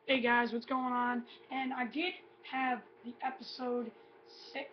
Hey guys, what's going on? And I did have the episode 6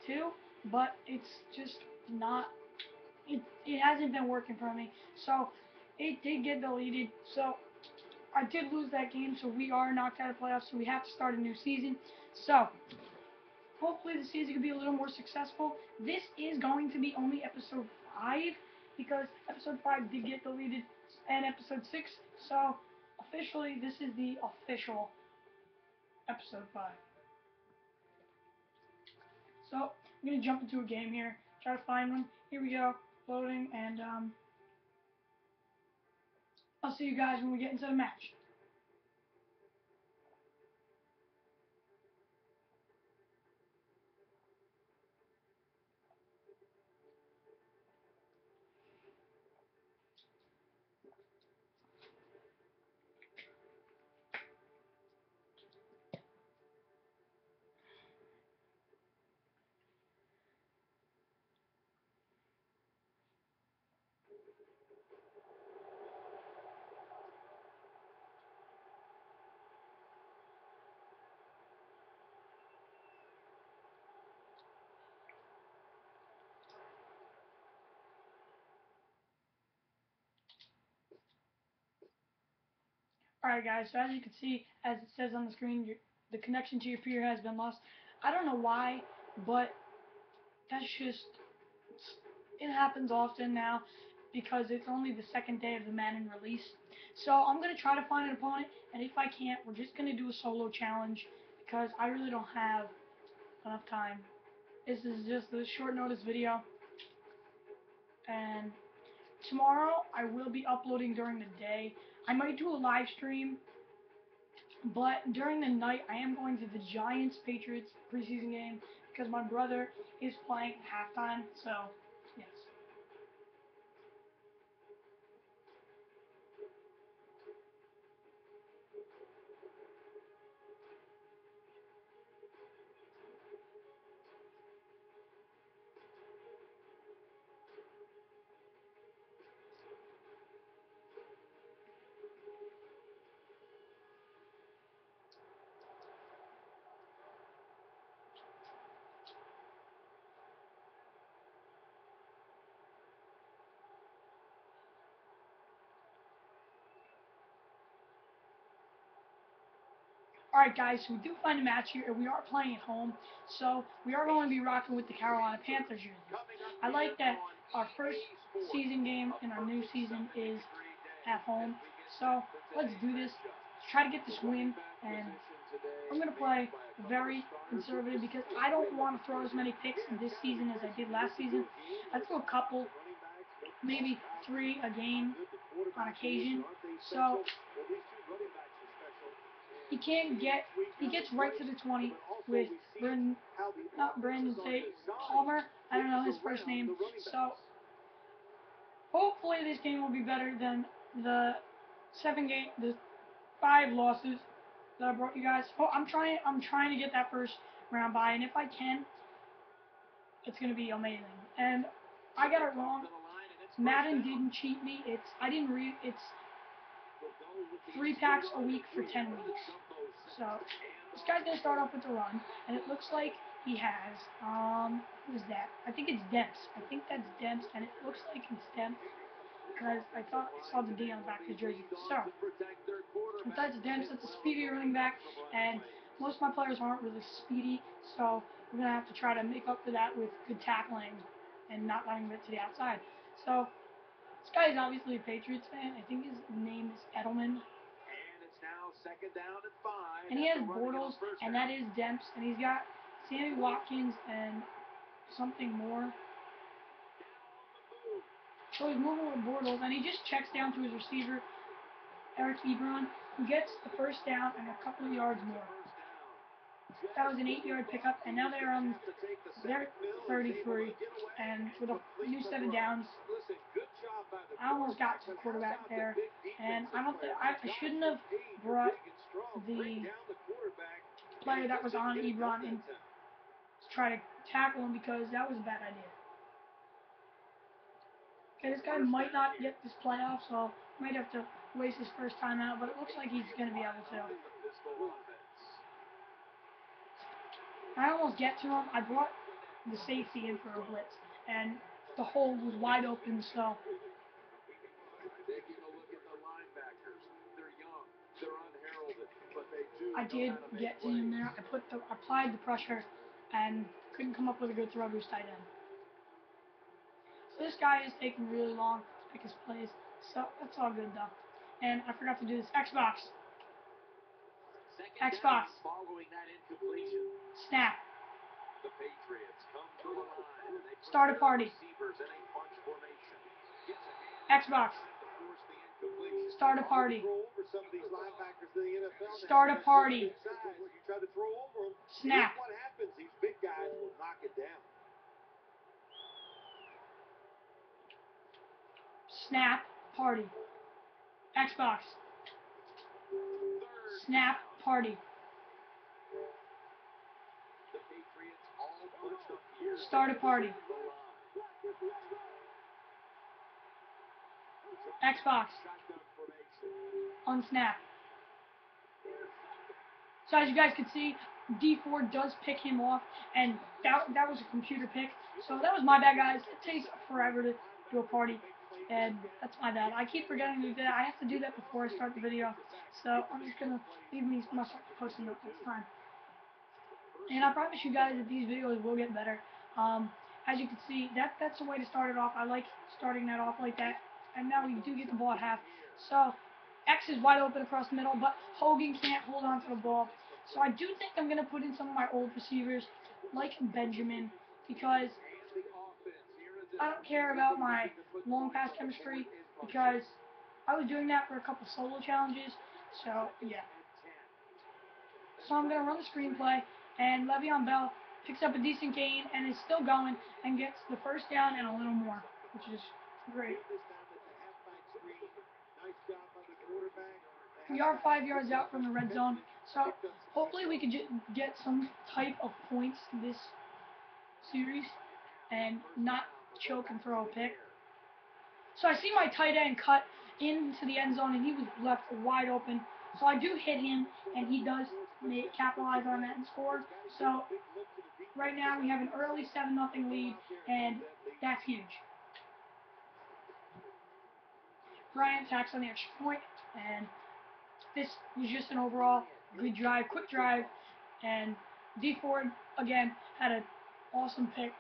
too, but it's just not, it hasn't been working for me. So it did get deleted. So I did lose that game, so we are knocked out of playoffs, so we have to start a new season. So hopefully the season can be a little more successful. This is going to be only episode 5 because episode 5 did get deleted and episode 6. So officially, this is the official episode 5. So I'm gonna jump into a game here, try to find one. Here we go, loading, and I'll see you guys when we get into the match. Alright guys, so as you can see, as it says on the screen, the connection to your computer has been lost. I don't know why, but that's just, it happens often now because it's only the second day of the Madden release. So I'm going to try to find an opponent, and if I can't, we're just going to do a solo challenge because I really don't have enough time. This is just a short notice video, and tomorrow I will be uploading during the day. I might do a live stream, but during the night I am going to the Giants Patriots preseason game because my brother is playing halftime. So yes. Alright guys, so we do find a match here, and we are playing at home, so we are going to be rocking with the Carolina Panthers jerseys. I like that our first season game in our new season is at home, so let's do this. Let's try to get this win, and I'm going to play very conservative because I don't want to throw as many picks this season as I did last season. I threw a couple, maybe 3 a game on occasion, so he can't get, he gets right to the 20 with Brandon, not Brandon Tate, Palmer, I don't know his first name, so hopefully this game will be better than the the 5 losses that I brought you guys. Oh, I'm trying to get that first round bye, and if I can, it's gonna be amazing. And I got it wrong. Madden didn't cheat me. I didn't read. It's 3 packs a week for 10 weeks. So this guy's gonna start off with a run, and it looks like he has who's that? I think it's Demps. I think that's Demps, and it looks like it's Demps because I thought I saw the D on the back of his jersey. So if that's Demps, that's a speedy running back, and most of my players aren't really speedy, so we're gonna have to try to make up for that with good tackling and not letting him get to the outside. So this guy is obviously a Patriots fan. I think his name is Edelman. And he has Bortles, and that is Demps, and he's got Sammy Watkins and something more. So he's moving with Bortles, and he just checks down to his receiver, Eric Ebron, who gets the first down and a couple of yards more. That was an 8-yard pickup, and now they're on their 33, and with a new 7 downs, I almost got to the quarterback there, and I shouldn't have brought the player that was on Ebron in to try to tackle him because that was a bad idea. Okay, this guy might not get this playoff, so might have to waste his first time out, but it looks like he's going to be able to. I almost get to him. I brought the safety in for a blitz, and the hole was wide open, so I did get to him there. I applied the pressure and couldn't come up with a good throw to his tight end. So this guy is taking really long to pick his plays, so that's all good though. And I forgot to do this Xbox. Xbox. Snap. Start a party. Xbox. Start a party. Start a party. Snap. Snap. Party. Xbox. Snap. Party. Start a party. Xbox. Unsnap. So as you guys can see, D4 does pick him off, and that was a computer pick. So that was my bad, guys. It takes forever to do a party, and that's my bad. I keep forgetting to do that. I have to do that before I start the video. So I'm just gonna leave me my posting notes next time. And I promise you guys that these videos will get better. As you can see, that's the way to start it off. I like starting that off like that. And now we do get the ball at half. So X is wide open across the middle, but Hogan can't hold on to the ball. So I do think I'm going to put in some of my old receivers, like Benjamin, because I don't care about my long pass chemistry, because I was doing that for a couple solo challenges. So, yeah. So I'm going to run the screenplay, and Le'Veon Bell picks up a decent gain and is still going and gets the first down and a little more, which is great. We are 5 yards out from the red zone, so hopefully we can get some type of points this series and not choke and throw a pick. So I see my tight end cut into the end zone, and he was left wide open. So I do hit him, and he does capitalize on that and score. So right now we have an early 7-0 lead, and that's huge. Bryant tacks on the extra point, and this was just an overall good drive, quick drive, and D Ford again had an awesome pick.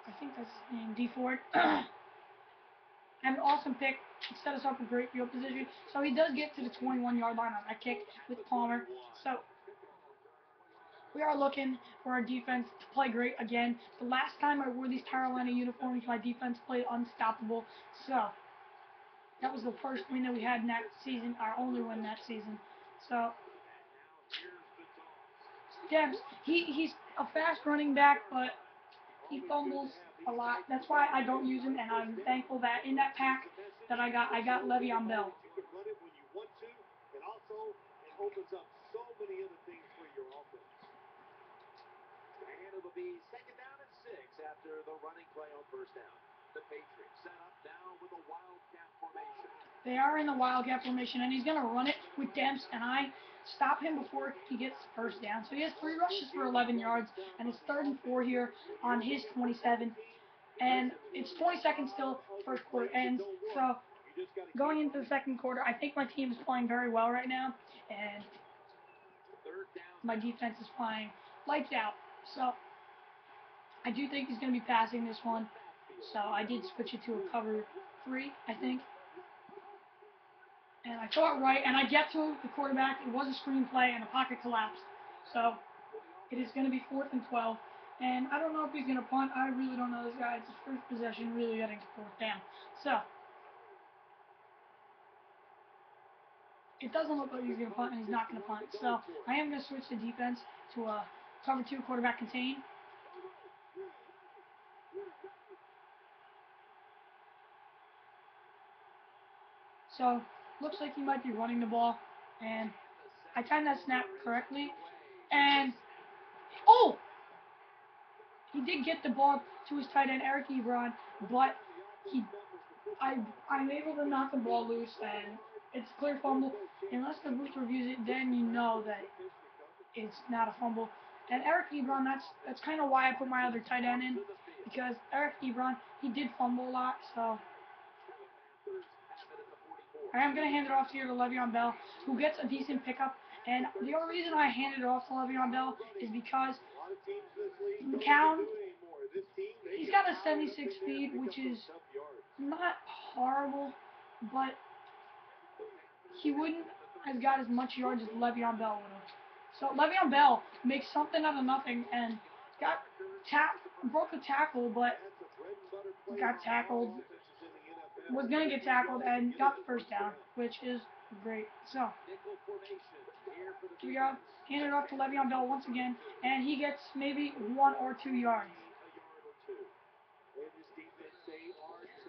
I think that's his name, D Ford. Had an awesome pick. It set us up in great field position. So he does get to the 21-yard line on that kick with Palmer. So we are looking for our defense to play great again. The last time I wore these Carolina uniforms, my defense played unstoppable. So that was the first win that we had in that season, our only win that season. So Debs, he's a fast running back, but he fumbles a lot. That's why I don't use him, and I'm thankful that in that pack that I got Le'Veon Bell. It'll be 2nd down and 6 after the running play on 1st down. The Patriots set up now with a wildcat formation. They are in the wildcat formation, and he's going to run it with Demps, and I stop him before he gets first down. So he has 3 rushes for 11 yards, and it's 3rd and 4 here on his 27. And it's 20 seconds still, first quarter ends. So going into the second quarter, I think my team is playing very well right now, and my defense is playing lights out. So I do think he's going to be passing this one. So I did switch it to a cover 3, I think. And I thought right, and I get to the quarterback. It was a screenplay, and the pocket collapsed. So it is going to be 4th and 12. And I don't know if he's going to punt. I really don't know this guy. It's his first possession, really getting to 4th down. So it doesn't look like he's going to punt, and he's not going to punt. So I am going to switch the defense to a cover 2 quarterback contain. So looks like he might be running the ball, and I timed that snap correctly. And oh, he did get the ball to his tight end Eric Ebron, but I'm able to knock the ball loose, and It's a clear fumble. Unless the booth reviews it, then you know that it's not a fumble. And Eric Ebron, that's kind of why I put my other tight end in, because Eric Ebron, he did fumble a lot, so I am going to hand it off here to Le'Veon Bell, who gets a decent pickup. And the only reason I handed it off to Le'Veon Bell is because McCown, he's got a 76 speed, which is not horrible, but he wouldn't have got as much yards as Le'Veon Bell would have. So Le'Veon Bell makes something out of nothing and got broke a tackle, but got tackled, was going to get tackled, and got the first down, which is great. So we go. Hand it off to Le'Veon Bell once again, and he gets maybe 1 or 2 yards.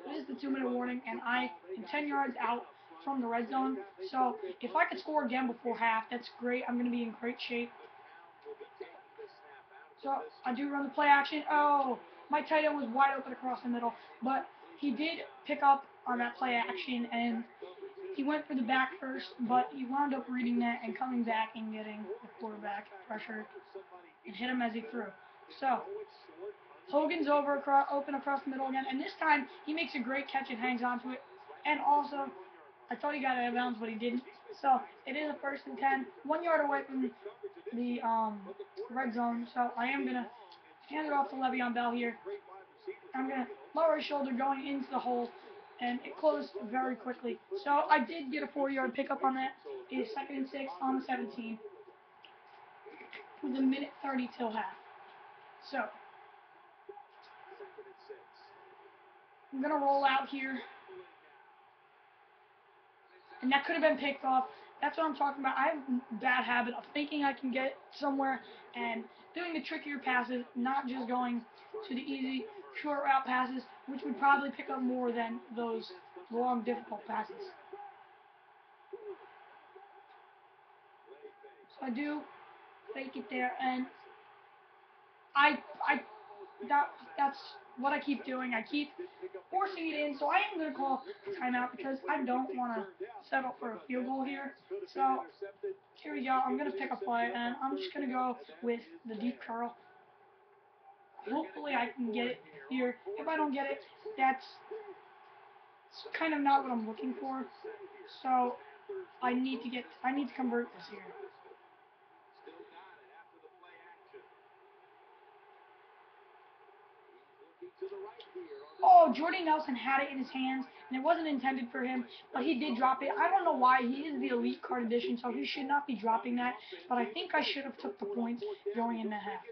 It is the 2-minute warning, and I am 10 yards out from the red zone. So if I could score again before half, that's great. I'm going to be in great shape. So I do run the play action. Oh, my tight end was wide open across the middle, but he did pick up on that play action, and he went for the back first, but he wound up reading that and coming back and getting the quarterback pressure and hit him as he threw. So Hogan's open across the middle again, and this time he makes a great catch and hangs on to it. And also, I thought he got it out of bounds, but he didn't. So it is a 1st and 10, 1 yard away from the red zone. So I am gonna hand it off to Le'Veon Bell here. I'm gonna lower his shoulder going into the hole, and it closed very quickly. So I did get a 4-yard pickup on that. It is 2nd and 6 on the 17 with a minute 30 till half. So I'm gonna roll out here, and that could have been picked off. That's what I'm talking about. I have a bad habit of thinking I can get somewhere and doing the trickier passes, not just going to the easy, short route passes, which would probably pick up more than those long, difficult passes. So I do fake it there, and that's what I keep doing. I keep forcing it in, so I am going to call a timeout because I don't want to settle for a field goal here. So here we go. I'm going to pick a play, and I'm just going to go with the deep curl. Hopefully I can get it here. If I don't get it, that's kind of not what I'm looking for. So I need to convert this here. Oh, Jordy Nelson had it in his hands, and it wasn't intended for him, but he did drop it. I don't know why. He is the elite card edition, so he should not be dropping that, but I think I should have took the points going into half.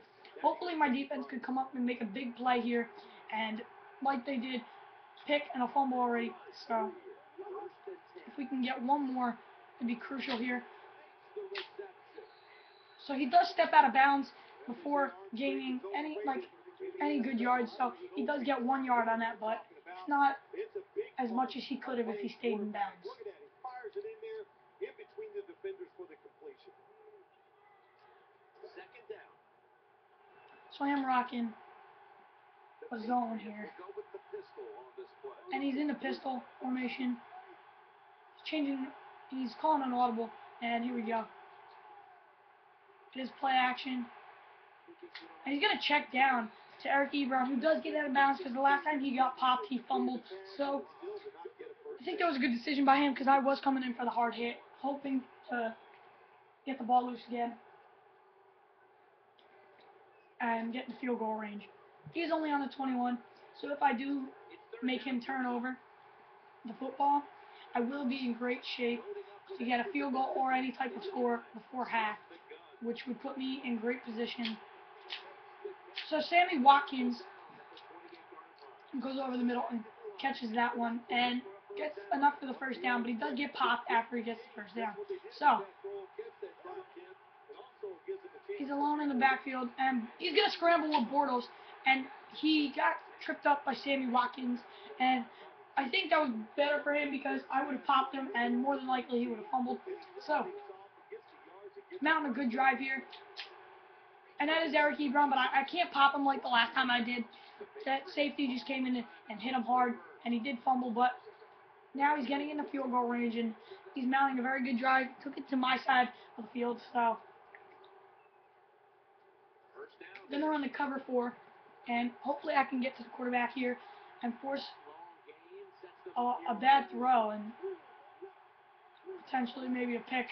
Hopefully my defense could come up and make a big play here, and like they did, pick and a fumble already. So if we can get one more, it'd be crucial here. So he does step out of bounds before gaining any good yards. So he does get 1 yard on that, but it's not as much as he could have if he stayed in bounds. So I am rocking a zone here, and he's in the pistol formation. He's calling an audible, and here we go. It is play action, and he's gonna check down to Eric Ebron, who does get out of bounds because the last time he got popped, he fumbled. So I think that was a good decision by him because I was coming in for the hard hit, hoping to get the ball loose again and get in field goal range. He's only on the 21, so if I do make him turn over the football, I will be in great shape to get a field goal or any type of score before half, which would put me in great position. So Sammy Watkins goes over the middle and catches that one and gets enough for the first down, but he does get popped after he gets the first down. So he's alone in the backfield, and he's going to scramble with Bortles, and he got tripped up by Sammy Watkins, and I think that was better for him because I would have popped him, and more than likely he would have fumbled. So mounting a good drive here, and that is Eric Ebron, but I can't pop him like the last time I did. That safety just came in and hit him hard, and he did fumble, but now he's getting in the field goal range, and He's mounting a very good drive. Took it to my side of the field, so then they're on the cover 4, and hopefully I can get to the quarterback here and force a bad throw and potentially maybe a pick.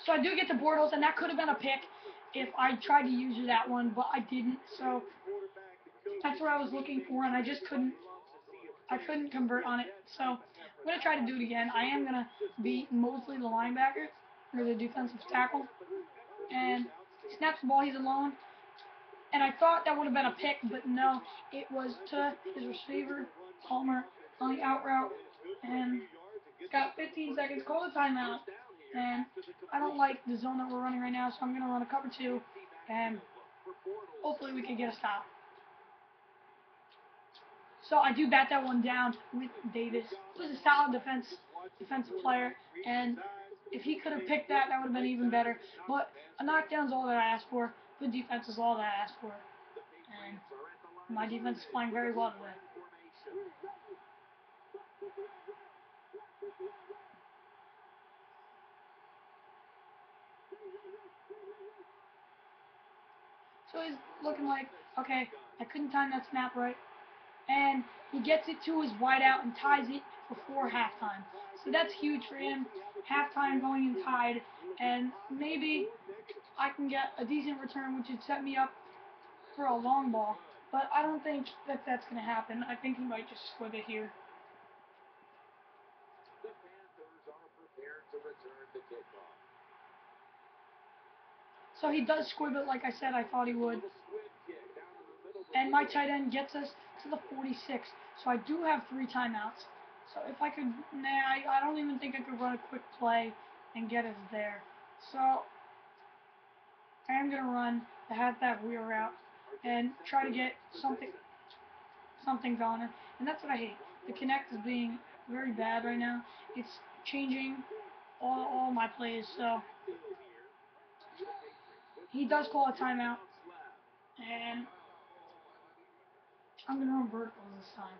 So I do get to Bortles, and that could have been a pick if I tried to use that one, but I didn't. So that's what I was looking for, and I just couldn't. I couldn't convert on it. So I'm gonna try to do it again. I am gonna beat Mosley, the linebacker, or the defensive tackle, and he snaps the ball. He's alone, and I thought that would have been a pick, but no, it was to his receiver, Palmer, on the out route, and got 15 seconds. Call the timeout, and I don't like the zone that we're running right now, so I'm gonna run a cover 2, and hopefully we can get a stop. So I do bat that one down with Davis. He was a solid defensive player, and if he could have picked that, that would have been even better. But a knockdown's all that I asked for. Good defense is all that I asked for. And my defense is playing very well today. So he's looking like, okay, I couldn't time that snap right. And he gets it to his wideout and ties it before halftime. So that's huge for him. Halftime going in tied, and maybe I can get a decent return, which would set me up for a long ball. But I don't think that that's going to happen. I think he might just squib it here. So he does squib it like I said I thought he would. And my tight end gets us to the 46. So I do have 3 timeouts. So if I could, I don't even think I could run a quick play and get us there. So I am going to run the halfback wheel route and try to get something going. And that's what I hate. The connect is being very bad right now. It's changing all my plays. So he does call a timeout. And I'm going to run vertical this time.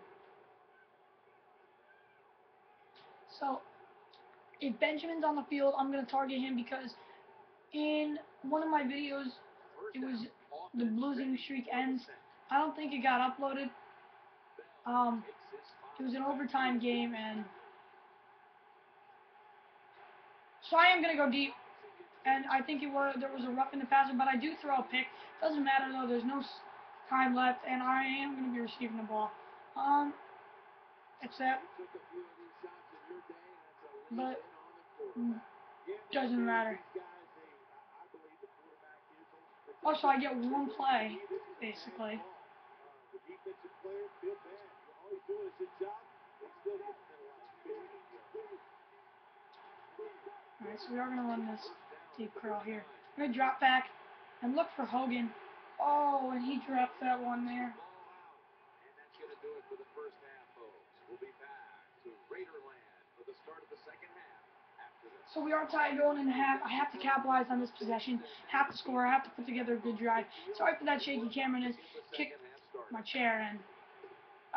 So if Benjamin's on the field, I'm going to target him because in one of my videos, it was the losing streak ends. I don't think it got uploaded. It was an overtime game, and so I am going to go deep. And I think there was a rough in the passer, but I do throw a pick. Doesn't matter though. There's no time left, and I am going to be receiving the ball. That's that. But doesn't matter. Also, I get one play, basically. Alright, so we are going to run this deep curl here. I'm going to drop back and look for Hogan. Oh, and he dropped that one there. So we are tied going in half. I have to capitalize on this possession. Have to score. I have to put together a good drive. Sorry for that shaky camera. And kick my chair in.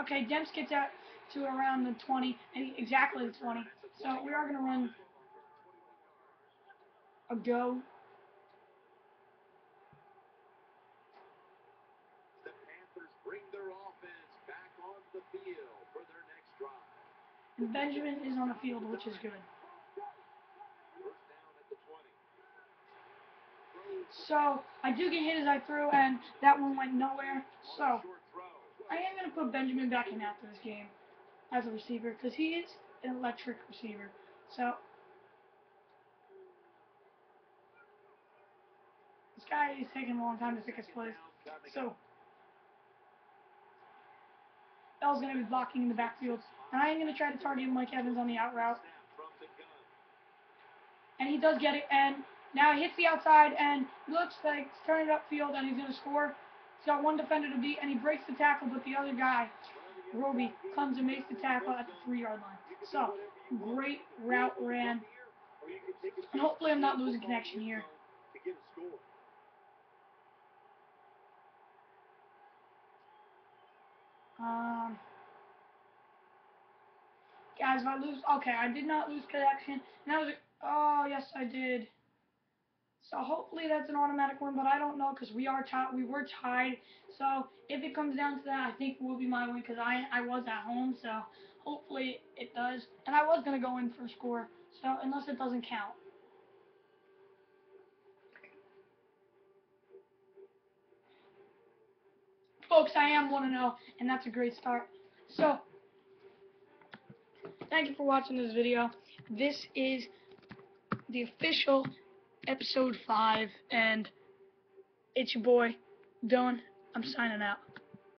Okay, Demps gets out to around the 20, and exactly the 20. So we are going to run a go. And Benjamin is on the field, which is good. So I do get hit as I threw, and that one went nowhere. So I am going to put Benjamin back in after this game as a receiver because he is an electric receiver. So this guy is taking a long time to pick his place. So Bell's going to be blocking in the backfield, and I am going to try to target Mike Evans on the out route. And he does get it, and now he hits the outside, and looks like he's turning it upfield, and he's going to score. He's got one defender to beat, and he breaks the tackle, but the other guy, Roby, comes and makes the tackle at the 3-yard line. So, great route ran. And hopefully I'm not losing connection here. Guys, if I lose, okay, I did not lose connection. And that was, oh, yes, I did. So hopefully that's an automatic win, but I don't know because we were tied. So if it comes down to that, I think it will be my win because I was at home. So hopefully it does. And I was gonna go in for a score. So unless it doesn't count. Folks, I am 1-0, and that's a great start. So, thank you for watching this video. This is the official episode 5, and it's your boy, Dylan. I'm signing out.